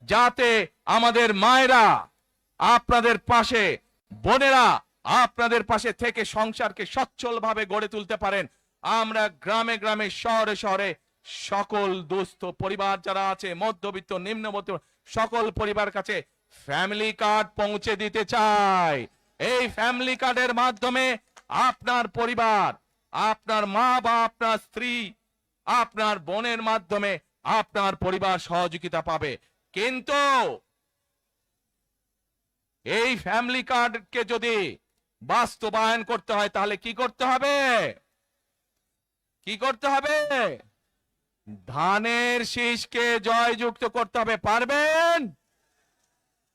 যাতে আমাদের মায়েরা আপনাদের পাশে, বোনেরা আপনাদের পাশে থেকে সংসারকে সচ্ছলভাবে গড়ে তুলতে পারেন। আমরা গ্রামে গ্রামে শহরে শহরে সকল দুস্থ পরিবার যারা আছে, মধ্যবিত্ত নিম্নবিত্ত সকল পরিবার কাছে ফ্যামিলি কার্ড পৌঁছে দিতে চাই। এই ফ্যামিলি কার্ডের মাধ্যমে আপনার পরিবার, আপনার মা বা আপনার স্ত্রী, আপনার বোনের মাধ্যমে আপনার পরিবার সহযোগিতা পাবে। কিন্তু এই ফ্যামিলি কার্ডকে যদি বাস্তবায়ন করতে হয় তাহলে কি করতে হবে? কি করতে হবে? ধানের শীষকে জয়যুক্ত করতে হবে। পারবেন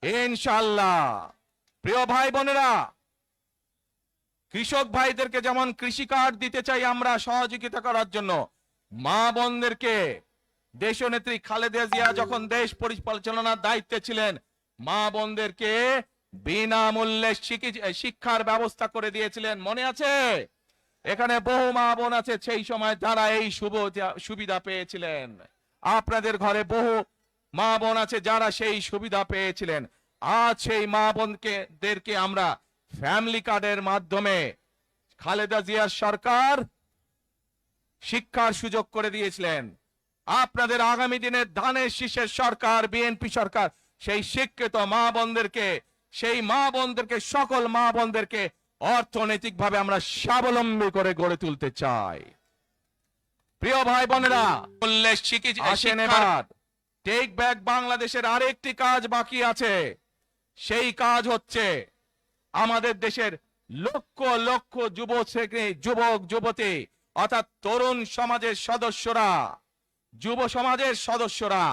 ইনশাআল্লাহ। প্রিয় ভাই বোনেরা, কৃষক ভাইদেরকে যেমন কৃষি কার্ড দিতে চাই আমরা সহযোগিতা করার জন্য, মা বোনদেরকে দেশনেত্রী খালেদা জিয়া যখন দেশ পরিচালনার দায়িত্বে ছিলেন, মা বোনদেরকে বিনামূল্যে শিক্ষার ব্যবস্থা করে দিয়েছিলেন। মনে আছে? এখানে বহু মা বোন আছে সেই সময় যারা এই সুবিধা পেয়েছিলেন। আপনাদের ঘরে বহু মা বোন আছে যারা সেই সুবিধা পেয়েছিলেন। আজ সেই মা বোনদেরকে আমরা ফ্যামিলি কার্ডের মাধ্যমে খালেদা জিয়ার সরকার শিক্ষার সুযোগ করে দিয়েছিলেন। আপনাদের আগামী দিনের ধানের শীষের সরকার, বিএনপি সরকার, সেই শিক্ষিত মা বোনদেরকে, সেই মা বোনদেরকে, সকল মা বোনদেরকে অর্থনৈতিকভাবে আমরা স্বাবলম্বী করে গড়ে তুলতে চাই। প্রিয় ভাই বোনেরা, আসেন এবার টেক ব্যাক বাংলাদেশের আরেকটি কাজ বাকি আছে। সেই কাজ হচ্ছে আমাদের দেশের লক্ষ লক্ষ যুবক যুবতী অর্থাৎ তরুণ সমাজের সদস্যরা, যুব সমাজের সদস্যরা,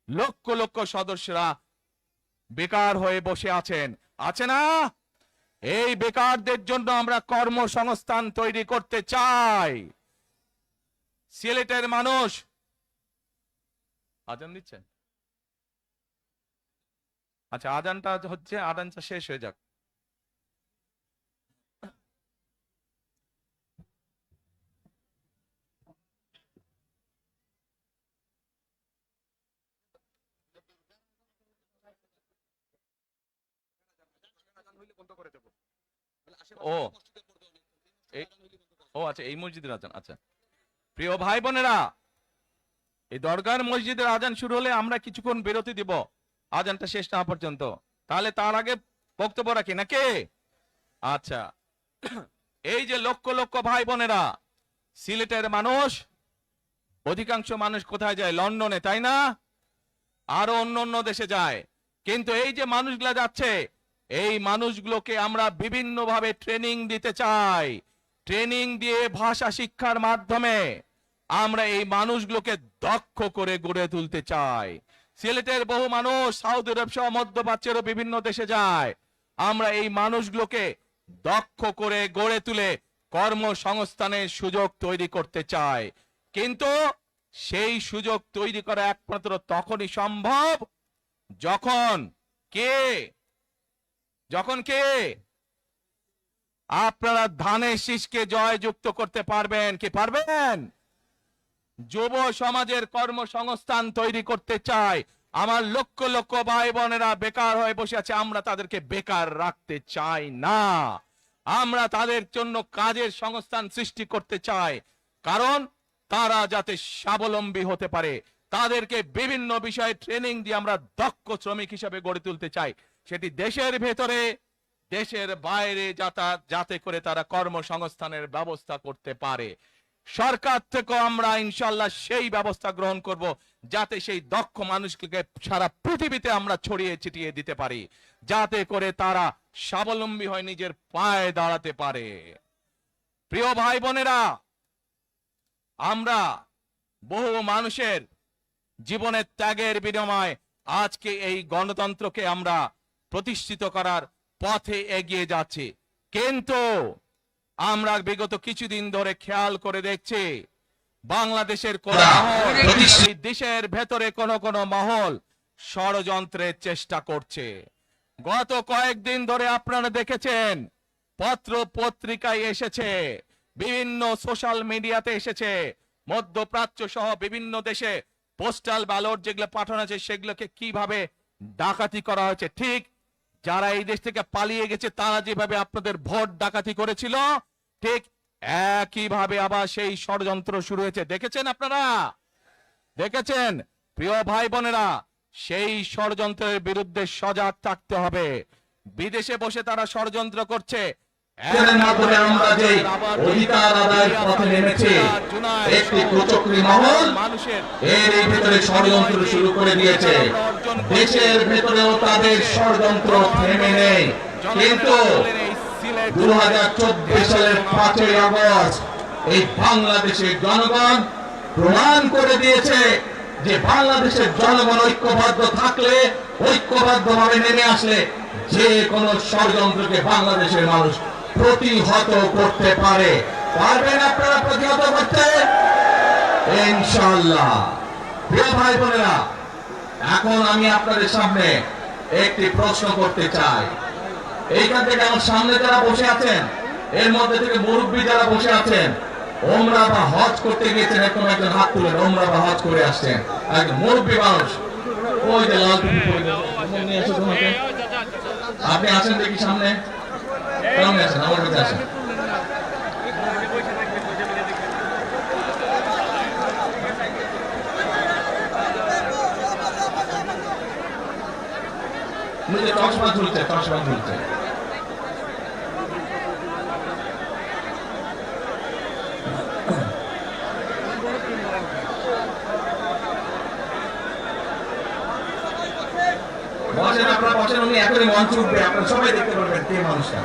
লক্ষ লক্ষ সদস্যরা বেকার হয়ে বসে আছেন, আছে না? এই বেকারদের জন্য আমরা কর্মসংস্থান তৈরি করতে চাই। সিলেটের মানুষ আজান দিচ্ছেন? আচ্ছা, আজানটা হচ্ছে, আজানটা শেষ হয়ে যাক। ও ও আচ্ছা, এই মসজিদের আজান। আচ্ছা প্রিয় ভাই বোনেরা, এই দরগার মসজিদের আজান শুরু হলে আমরা কিছুক্ষণ বিরতি দিব আজানটা শেষ না পর্যন্ত। তাহলে তার আগে বক্তব্য রাখি নাকি? আচ্ছা, এই যে লক্ষ লক্ষ ভাই বোনেরা, সিলেটের মানুষ, অধিকাংশ মানুষ কোথায় যায়? লন্ডনে, তাই না? আরো অন্য অন্য দেশে যায়। কিন্তু এই যে মানুষগুলা যাচ্ছে, এই মানুষগুলোকে আমরা বিভিন্ন ভাবে ট্রেনিং দিতে চাই। ট্রেনিং দিয়ে ভাষা শিক্ষার মাধ্যমে আমরা এই মানুষগুলোকে দক্ষ করে গড়ে তুলতে চাই। সিলেটের বহু মানুষ সৌদি আরব সহ মধ্যপ্রাচ্যেরও বিভিন্ন দেশে যায়। আমরা এই মানুষগুলোকে দক্ষ করে গড়ে তুলে কর্মসংস্থানের সুযোগ তৈরি করতে চাই। কিন্তু সেই সুযোগ তৈরি করা একমাত্র তখনই সম্ভব যখন কে আপনারা ধানের শীষকে জয়যুক্ত করতে পারবেন। কি পারবেন? যুব সমাজের কর্মসংস্থান তৈরি করতে চাই। আমার লক্ষ লক্ষ ভাই বোনেরা বেকার হয়ে বসে আছে, আমরা তাদেরকে বেকার রাখতে চাই না। আমরা তাদের জন্য কাজের সংস্থান সৃষ্টি করতে চাই, কারণ তারা যাতে স্বাবলম্বী হতে পারে। তাদেরকে বিভিন্ন বিষয়ে ট্রেনিং দিয়ে আমরা দক্ষ শ্রমিক হিসেবে গড়ে তুলতে চাই, সেটি দেশের ভেতরে, দেশের বাইরে, যাতে করে তারা কর্মসংস্থানের ব্যবস্থা করতে পারে। সরকার থেকে আমরা ইনশাআল্লাহ সেই ব্যবস্থা গ্রহণ করব, যাতে সেই দক্ষ মানুষকে সারা পৃথিবীতে আমরা ছড়িয়ে ছিটিয়ে দিতে পারি, যাতে করে তারা স্বাবলম্বী হয়ে নিজের পায়ে দাঁড়াতে পারে। প্রিয় ভাই বোনেরা, আমরা বহু মানুষের জীবনের ত্যাগের বিনিময়ে আজকে এই গণতন্ত্রকে আমরা প্রতিষ্ঠিত করার পথে এগিয়ে যাচ্ছি। কিন্তু আমরা বিগত কিছুদিন ধরে খেয়াল করে দেখছি, বাংলাদেশের কোন মহল, দেশের ভেতরে কোন কোন মহল ষড়যন্ত্রের চেষ্টা করছে। গত কয়েকদিন ধরে আপনারা দেখেছেন, পত্র পত্রিকায় এসেছে, বিভিন্ন সোশ্যাল মিডিয়াতে এসেছে, মধ্যপ্রাচ্য সহ বিভিন্ন দেশে পোস্টাল ব্যালট যেগুলো পাঠানো আছে সেগুলোকে কিভাবে ডাকাতি করা হয়েছে। ঠিক যারা এই দেশ থেকে পালিয়ে গেছে তারা যেভাবে আপনাদের ভোট ডাকাতি করেছিল, ঠিক একইভাবে আবার সেই ষড়যন্ত্র শুরু হয়েছে। দেখেছেন আপনারা? দেখেছেন? প্রিয় ভাই বোনেরা, সেই ষড়যন্ত্রের বিরুদ্ধে সজাগ থাকতে হবে। বিদেশে বসে তারা ষড়যন্ত্র করছে। মাধ্যমে আমরা যে অধিকার আদায়ের পথে নেমেছি, একটি কুচক্রী মহল এর ভিতরে ষড়যন্ত্র শুরু করে দিয়েছে। দেশের ভেতরেও তাদের ষড়যন্ত্র থেমে নেই, কিন্তু 2024 সালের 5ই আগস্ট এই বাংলাদেশের জনগণ প্রমাণ করে দিয়েছে যে বাংলাদেশের জনগণ ঐক্যবদ্ধ থাকলে, ঐক্যবদ্ধভাবে নেমে আসলে যে কোনো ষড়যন্ত্রকে বাংলাদেশের মানুষ প্রতিহত করতে পারে। পারবেন আপনারা প্রতিহত করতে? ইনশাআল্লাহ। প্রিয় ভাই বোনেরা, এখন আমি আপনাদের সামনে একটি প্রশ্ন করতে চাই। এইখান থেকে আমার সামনে যারা বসে আছেন, এর মধ্যে থেকে মুরব্বী যারা বসে আছেন, ওমরা বা হজ করতে গিয়েছেন, এরকম একজন হাত তুলেন। ওমরা বা হজ করে আসছেন একজন মুরব্বী মানুষ। ওই যে লাল টুপি পরে নিয়ে এসো তোমাকে। আপনি আসেন দেখি সামনে। কেমন আছেন? আমার কাছে আসেন। চশমা ঝুলছে, চশমা ঝুলছে। বসেন, আপনারা বসেন। উনি এখনই মঞ্চ উঠবে, আপনারা সবাই দেখতে পারবেন কে মানুষটা।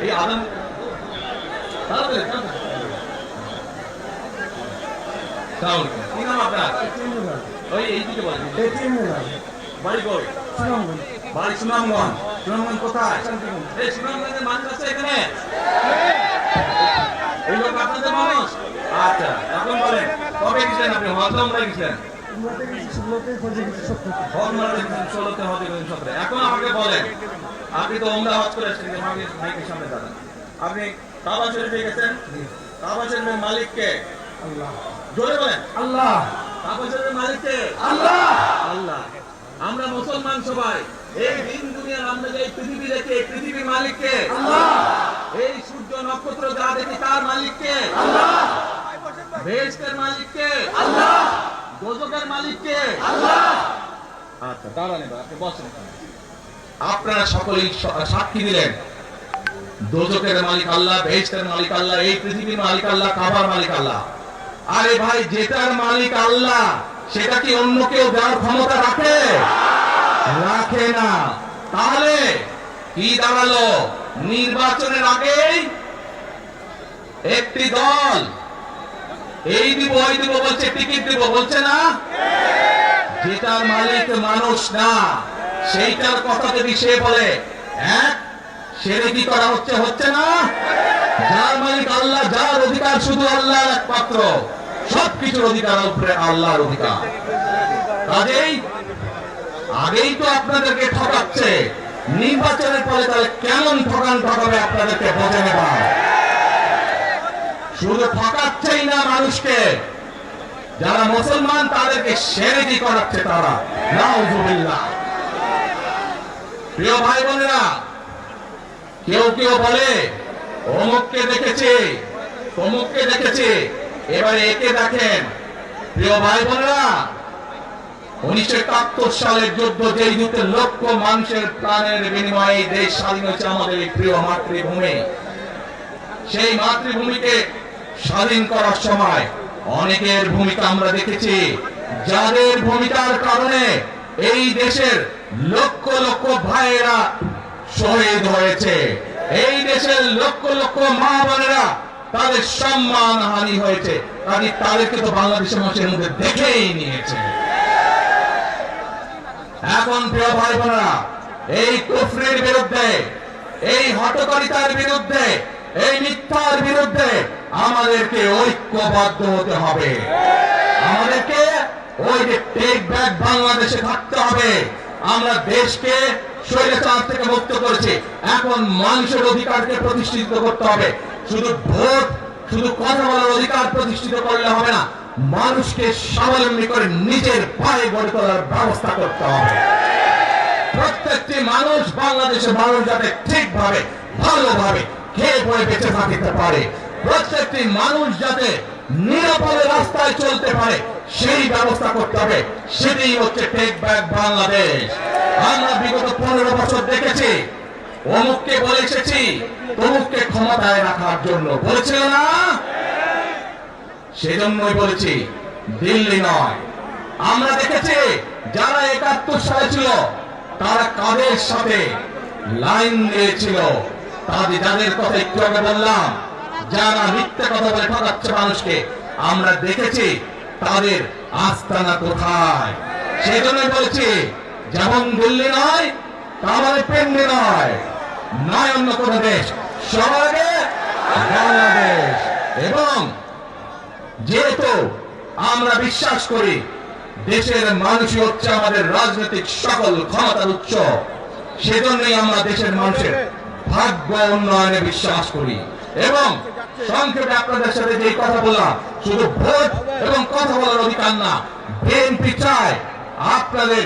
এই আদান কি নাম আপনার? ওই এইদিকে বলেন। বাড়ি কই? বাড়ি সুনামগঞ্জ। সুনামগঞ্জ কোথায়? এই সুনামগঞ্জের মানুষ আছে এখানে? এই লোক আপনাদের মানুষ? আচ্ছা, এখন বলেন কবে গেছেন আপনি? হজ উমরা গেছেন? এখন আমাকে বলেন, আপনি তো উমরা হজ করে আসছেন, মাইকের সামনে দাঁড়ান। আপনি কাবা শরীফে গেছেন? কাবা শরীফের মালিক কে? আল্লাহ। জোরে বলেন আল্লাহ। কাবা শরীফের মালিক কে? আল্লাহ। আল্লাহ। আমরা মুসলমান সবাই এই দিন দুনিয়ার, আমরা যে পৃথিবী দেখি, পৃথিবীর মালিক কে? আল্লাহ। এই সূর্য নক্ষত্র যা দেখি তার মালিক কে? আল্লাহ। বেহেশতের মালিক কে? আল্লাহ। দোজখের মালিক কে? আল্লাহ। আচ্ছা, দাঁড়ান এবার, আপনি বসেন। আপনারা সকলেই সাক্ষী দিলেন দোজখের মালিক আল্লাহ, বেহেশতের মালিক আল্লাহ, এই পৃথিবীর মালিক আল্লাহ, কাবার মালিক আল্লাহ। আরে ভাই, যেটার মালিক আল্লাহ সেটা কি অন্য কেউ দেওয়ার ক্ষমতা রাখে? রাখে না। তাহলে কি দাঁড়ালো? নির্বাচনের আগেই একটি দল এই দিব ওই দিব বলছে, টিকিট দিব বলছে না? যেটার মালিক মানুষ না, সেইটার কথা যদি সে বলে, সেরে কি করা হচ্ছে? হচ্ছে না? যার মালিক আল্লাহ, যার অধিকার শুধু আল্লাহ একমাত্র, সবকিছুর অধিকার উপরে আল্লাহর অধিকার। কাজেই আগেই তো আপনাদেরকে ঠকাচ্ছে, নির্বাচনের পরে তাহলে কেমন ঠকাবে আপনাদেরকে বোঝে নেবা। শুধু ঠকাচ্ছেই না মানুষকে, যারা মুসলমান তাদেরকে শিরকি করাচ্ছে তারা। নাউযুবিল্লাহ। প্রিয় ভাই বোনেরা, কেউ কেউ বলে অমুককে দেখেছে, তমুককে দেখেছে, এবার একে দেখেন। প্রিয় ভাই বোনেরা, 1971 সালের যুদ্ধ, যেই যুদ্ধে লক্ষ মানুষের প্রাণের বিনিময়ে দেশ স্বাধীন হয়েছে, আমাদের এই প্রিয় মাতৃভূমি, সেই মাতৃভূমিকে স্বাধীন করার সময় অনেকের ভূমিকা আমরা দেখেছি, যাদের ভূমিকার কারণে এই দেশের লক্ষ লক্ষ ভাইয়েরা শহীদ হয়েছে, এই দেশের লক্ষ লক্ষ মা বোনেরা তাদের সম্মান হানি হয়েছে। তাদেরকে তো বাংলাদেশের মানুষের মধ্যে দেখেই নিয়েছে। এখন প্রিয় ভাই বোনেরা, এই কুফরির বিরুদ্ধে, এই হঠকারিতার বিরুদ্ধে, এই মিথ্যার বিরুদ্ধে আমাদেরকে ঐক্যবদ্ধ হতে হবে। আমাদেরকে ওই যে টেক ব্যাক বাংলাদেশে থাকতে হবে। আমরা দেশকে স্বৈরাচার থেকে মুক্ত করেছি। এখন মানুষের অধিকারকে প্রতিষ্ঠিত করতে হবে। শুধু ভোট, শুধু কথা বলার অধিকার প্রতিষ্ঠিত করলে হবে না, মানুষকে স্বাবলম্বী করে নিজের পায়ে গড়ে তোলার ব্যবস্থা করতে হবে। প্রত্যেকটি মানুষ, বাংলাদেশের মানুষ যাতে ঠিকভাবে ভালোভাবে খেয়ে পড়ে বেঁচে থাকতে পারে, প্রত্যেকটি মানুষ যাতে নিরাপদে রাস্তায় চলতে পারে, সেই ব্যবস্থা করতে হবে। সেটাই হচ্ছে টেক ব্যাক বাংলাদেশ। আমরা বিগত 15 বছর দেখেছি, অমুককে বলে এসেছি তমুককে ক্ষমতায় রাখার জন্য, বলেছিল না? সেজন্যই বলেছি দিল্লি নয়। আমরা দেখেছি যারা 71 সালে ছিল তারা কাদের সাথে লাইন দিয়েছিল, তাদের যাদের কথা একটু আগে বললাম, যারা মিথ্যে কথা বলে ঠকাচ্ছে মানুষকে, আমরা দেখেছি তাদের আস্তানা কোথায়। সেজন্যই বলছি, যেমন দিল্লি নয় তার মানে পেন্ডি নয়, নয় অন্য কোন দেশ, সবার আগে বাংলাদেশ। এবং যেহেতু আমরা বিশ্বাস করি দেশের মানুষই হচ্ছে আমাদের রাজনৈতিক সকল ক্ষমতার উৎস, সেজন্যই আমরা দেশের মানুষের ভাগ্য উন্নয়নে বিশ্বাস করি। এবং সংক্ষেপে আপনাদের সাথে যে কথা বললাম, শুধু ভোট এবং কথা বলার অধিকার না, বিএনপি চায় আপনাদের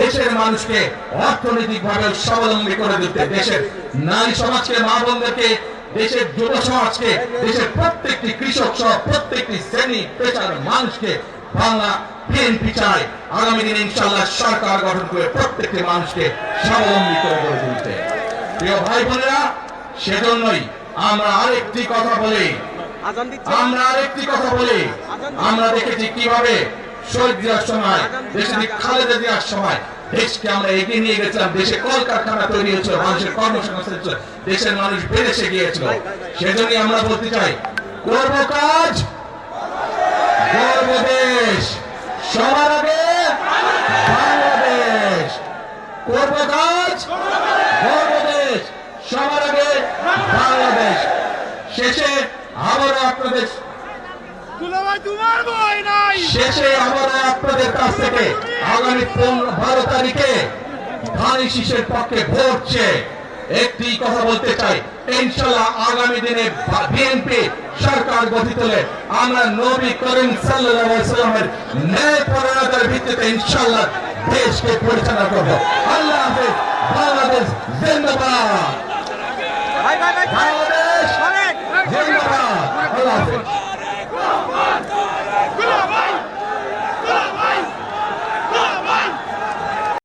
দেশের মানুষকে অর্থনৈতিক ভাবে স্বাবলম্বী করে দিতে, দেশের নারী সমাজকে, মা বোনদেরকে, দেশের যুব সমাজকে, দেশের প্রত্যেকটি কৃষক সহ প্রত্যেকটি শ্রেণী পেশার মানুষকে বাংলা বিএনপি চায় আগামী দিনে ইনশাআল্লাহ সরকার গঠন করে প্রত্যেকটি মানুষকে স্বাবলম্বী করে গড়ে তুলতে। প্রিয় ভাই বোনেরা, সেজন্যই আমরা আরেকটি কথা বলি, আমরা দেখেছি কিভাবে শহীদ জিয়ার সময়, দেশে খালেদা জিয়ার সময় দেশকে আমরা এগিয়ে নিয়ে গেছিলাম। দেশে কলকারখানা তৈরি হয়েছিল, মানুষের কর্মসংস্থান ছিল, দেশের মানুষ বেড়েছে গিয়েছিল। সেজন্যই আমরা বলতে চাই, করব কাজ, গর্ব দেশ, সবার আগে বাংলাদেশ। করব কাজ, গর্ব দেশ, সবার আগে বাংলাদেশ। শেষে আবারও আপনাদের কাছ থেকে আগামী 12 তারিখে ধানের শীষের পক্ষে ভোট চেয়ে একটি কথা বলতে চাই, ইনশাআল্লাহ আগামী দিনে বিএনপি সরকার গঠিত হলে আমরা নবী করিম সাল্লাল্লাহু আলাইহি ওয়াসাল্লামের ন্যায় পরায়ণতার ভিত্তিতে ইনশাআল্লাহ দেশকে পরিচালনা করব। আল্লাহ হাফেজ। বাংলাদেশ জিন্দাবাদ।